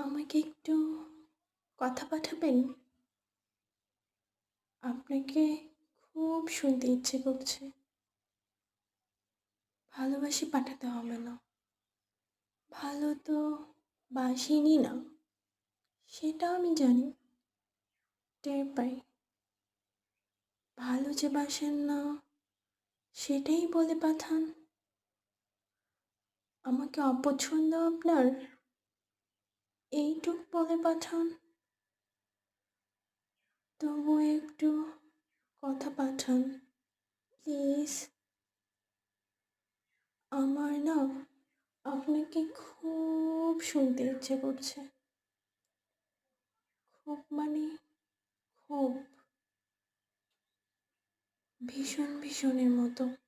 আমাকে একটু কথা পাঠাবেন? আপনাকে খুব শুনতে ইচ্ছে করছে। ভালোবাসি পাঠাতে হবে না। ভালো তো বাসিনি না, সেটাও আমি জানি, টের পাই। ভালো যে বাসেন না, সেটাই বলে পাঠান। আমাকে অপছন্দ আপনার, এইটুক বলে পাঠান। তবুও একটু কথা পাঠান, প্লিজ। আমার না আপনাকে খুব শুনতে ইচ্ছে করছে। খুব মানে খুব, ভীষণ ভীষণের মতো।